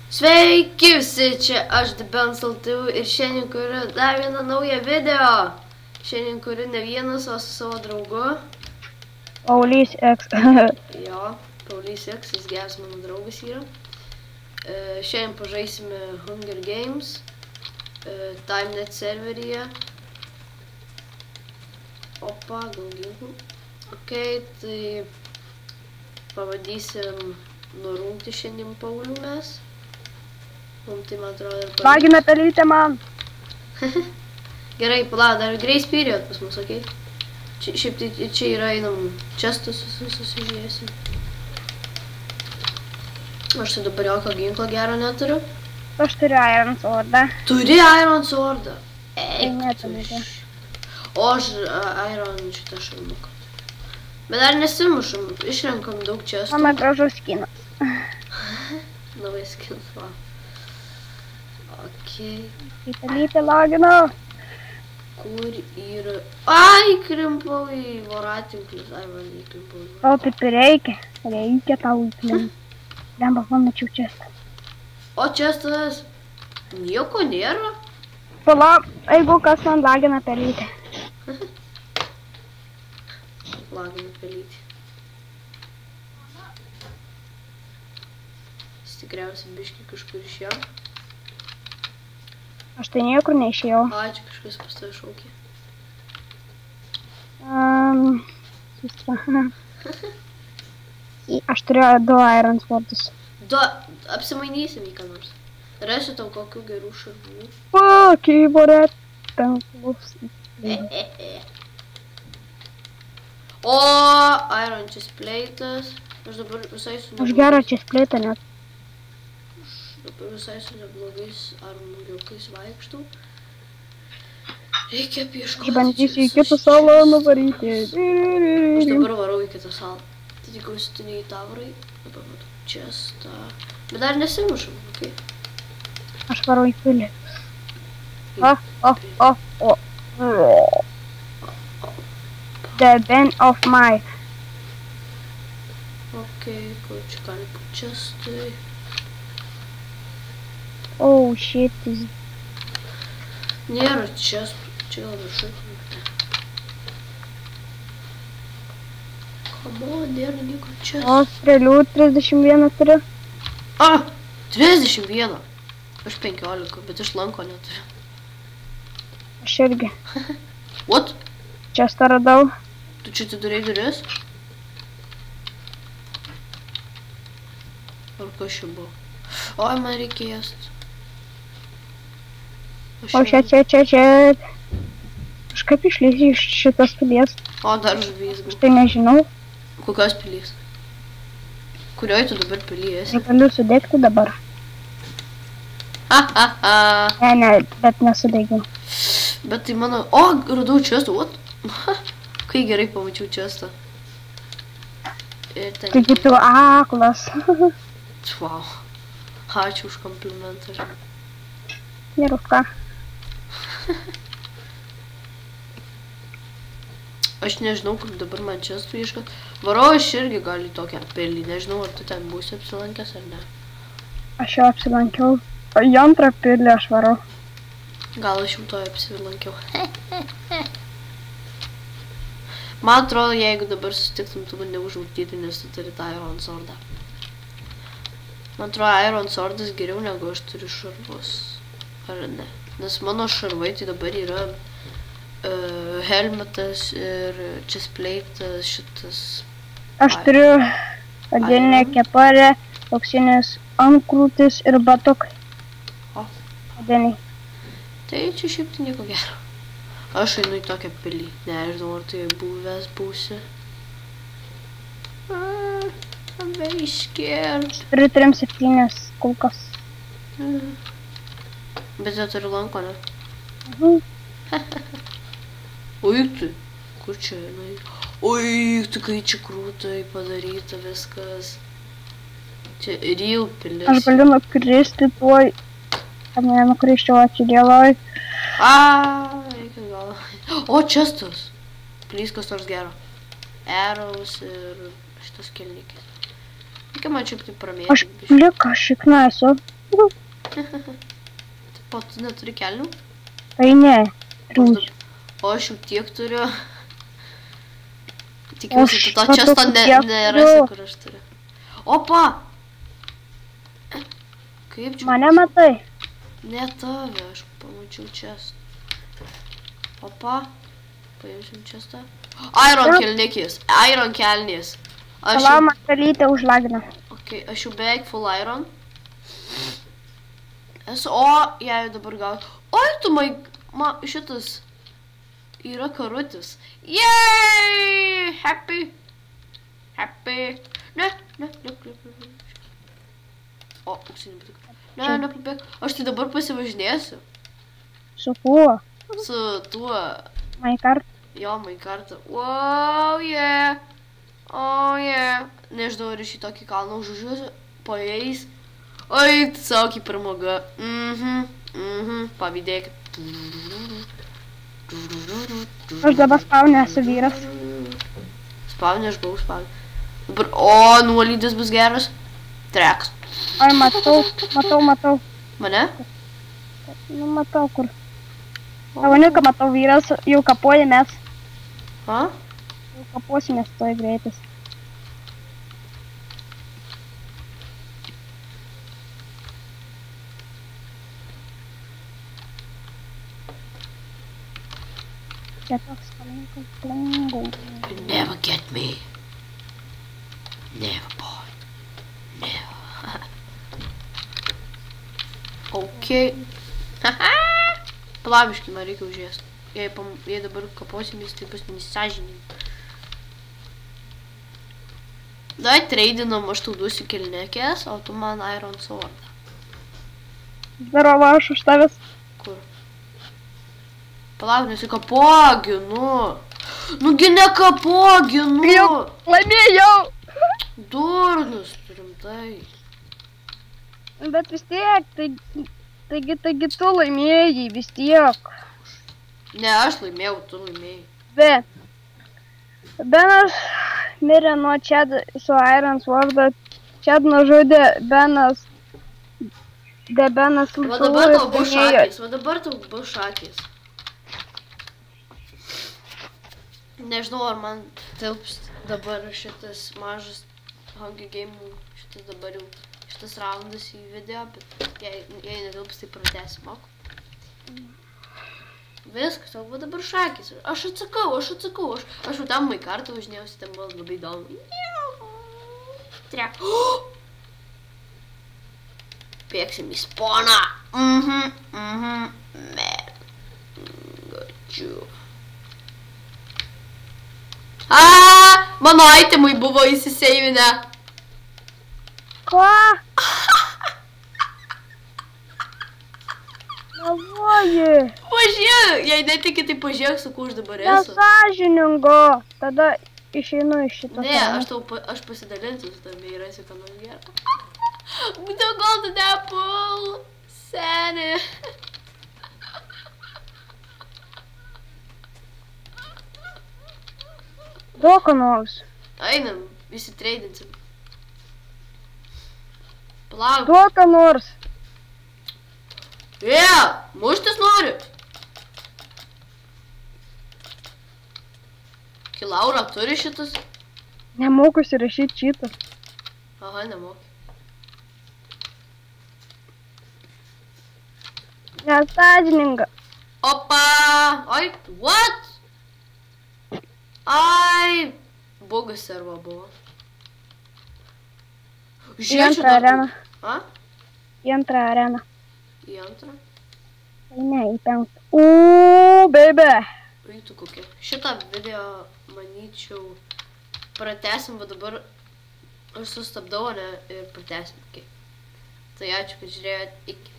Sveiki visi, čia aš Dibensal.tv ir šiandien kuriu dar vieną naują video. Šiandien kuriu ne vienas, o su savo draugu. Paulys X. Jo, Paulys X, jis geras mano draugas yra. Šiandien pažaisime Hunger Games, TimeNet serveryje. Opa, gal ginklų. Ok, tai pavadysim nurungti šiandien Paulių mes. Mums tai man atrodo ir pavyks. Lagina pelytę man. Gerai, palauk, dar grace period pas mus, okei? Šiaip tai čia yra einam čestus susižiūrėsim. Aš tai dabar jokio ginklo gero neturiu. Aš turiu Iron Swordą. Turi Iron Swordą? Tai netumėte. O aš Iron šitą šalmuką. Bet dar nesimušam, išrenkam daug čestų. Mano gražus skinas. Naujas skinas, va. Okei. Kai pelytė lagina. Kur yra... Ai, krimpau į voratinklius. Ai, man įkrimpau į voratinklius. Tau taip ir reikia. Reikia tau įklimpti. Lemba, pamačiau čestą. O čestas nieko nėra? Palauk, jeigu kas man lagina pelytę. Lagina pelytį. Jis tikriausiai biškį kažkur išėjo. Aš tai niekur neišėjau. Ai, čia kažkas pas tave šaukė. Aš turiu 2 Iron Swordus. Apsimainysim į ką nors. Rasiu tau kokių gerų šarvų. Keyboard tanklus. O, Iron chestplate'as. Aš dabar visai su Aš gerą chestplate'ą net. Dabar visai su neblogais armuriukais vaikštau. Reikia apieškoti. Aš bandysiu į kitą salą nuvaryti. Aš dabar varau į kitą salą. Tai tikiuosi tu ne į tą varai. Dabar matau čestą. Bet dar nesimušam, okei? Aš varau į pilį. The bend of my. Okei, kur čia gali būt čestai. Oh shit. Nėra čestų. Čia gal viršai. Come on, nėra nieko čestų. O, strėlių 31 turiu. 31. Aš 15, bet iš lanko neturiu. Aš irgi. What? Čestą radau. Tu čia atidarei duris? Ar kas čia buvo? Oi, man reikia ėst. O čia. Aš kaip išleisiu iš šitos pilies? O, dar žuvys. Aš tai nežinau. Kokios pilies? Kurioj tu dabar pily esi? Galiu sudegti dabar. Ne, bet nesudegiau. Bet tai mano... O, radau čestą, what? Kai gerai pamačiau čestą. Ir ten... Taigi tu aklas. Wow. Ačiū už komplimentą, žinai. Ir už ką? Aš nežinau, kaip dabar man čestų ieškat. Varau, aš irgi gali tokią pilį. Nežinau, ar tu ten būsi apsilankęs ar ne. Aš jau apsilankiau. Į antrą pilį aš varau. Gal aš jau to apsilankiau. Man atrodo, jeigu dabar susitiktum, tu mane užvaldyti, nes tu turi tą Iron Swordą. Man atrodo, Iron Swordas geriau negu aš turiu šarvus. Ar ne? Nes mano šarvai tai dabar yra helmetas ir chestplate'as šitas. Aš turiu odinę keparę, auksinis antkrūtis ir batukai. Odiniai. Tai čia šiaip tai nieko gero. Aš einu į tokią pilį. Nežinau, ar tai buvęs būsi. I'm very scared. Turiu 3-7 kulkas. Bet jau turiu lanko, ne? Oi, tu. Kur čia einu? Oi, tu kai čia krūtai padaryta viskas. Čia real pilis. Aš galiu nukristi tuoj. Ar nenukriščiau, atsidėloj. Reikia gal. O, čestas. Plys kas nors gero. Arrows ir šitas kelnikis. Reikia man šiaip tai pramėti. Aš plika šikna esu. O, tu neturi kelnių? Tai ne. Triūsiu. O aš jau tiek turiu. Tikiuosi, tu to Aš često va tiek nerasi, turiu. kur aš turiu. Opa! Kaip čia? Mane matai? Ne tave, aš pamačiau čestą. Opa. Paimsim čestą. Iron kelnikis. Iron kelnis. Aš Pala, jau, man kalytė užlagina. okay, aš jau beveik full iron. Esu, jei dabar gauti. Oi, tu šitas yra karutis. Yay! Happy. Happy. Ne. O, auksinį bitiką. Ne, neklubėk. Aš tai dabar pasivažinėsiu. Su kuo? Su tuo. Minecraft. Jo, Minecraft'ą. Wow, yeah. Oh, yeah. Nežinau, ar iš į tokį kalną užužiuosiu. Po jais. Oi, savo kaip pramoga. Pavydėkit. Aš dabar spaunė esu vyras. Spaunė, aš buvau spaunė. Dabar, nuolydis bus geras. Treks. Ai, matau. Mane? Nu, matau kur. Tavaniuką matau vyras, jau kapuojamės. Ha? Jau kapuosimės toj greitis. Čia toks kalinkas plingų. You never get me. Never, boy. Never. Okay. Palabiškai, man reikia užėsti. Jei dabar kaposimės, tai bus nesąžiningai. Dai treidinam, aš tau duosiu kelnekės, o tu man Iron Sword. Darova, aš už tavęs. Kur? Palauk, nesikapoginu. Nugi nekapoginu. Jau laimėjau. Durnas, rimtai. Bet vis tiek, taigi tu laimėjai, vis tiek. Ne, aš laimėjau, tu laimėjai. Benas mirė nuo Chad su Iron Sword. Chad nužudė Benas. Benas Va dabar tau bus šakės. Nežinau, ar man tilps dabar šitas mažas Hunger Game, šitas dabar jau, šitas raundas į video, bet jei netilps, tai pratęsim, ok? Viskas, o va dabar šakės. Aš atsakau. Aš jau tam Minecraft'ą važinėjausi, ten buvo labai įdomu. Trek. Bėgsim į spawną. Gačiu. Mano itemai buvo įsiseivinę. Ko? Meluoji. Pažiūrėk, jei netiki, tai pažiūrėk, su kuo aš dabar esu. Nesąžiningo. Tada išeinu iš šito. Ne, aš pasidalinsiu su tavimi ir rasiu, ką nors gerą. The golden apple. Seni. Duok ką nors. Einam, visi treidinsim. Palauk. Duok ką nors. Muštis noriu. Kilaura turi šitas? Nemoku įsirašyti šitą. Aha, nemoki. Nesąžininga. Opa! Oi, what? Ai, bugas servo buvo. Į antrą areną. A? Į antrą areną. Į antrą? Tai ne, į penktą. Baby. Rytų kokia. Šitą video, manyčiau, pratęsim, va dabar aš sustabdau, ne, ir pratęsim. Okay. Tai ačiū, kad žiūrėjot. Iki.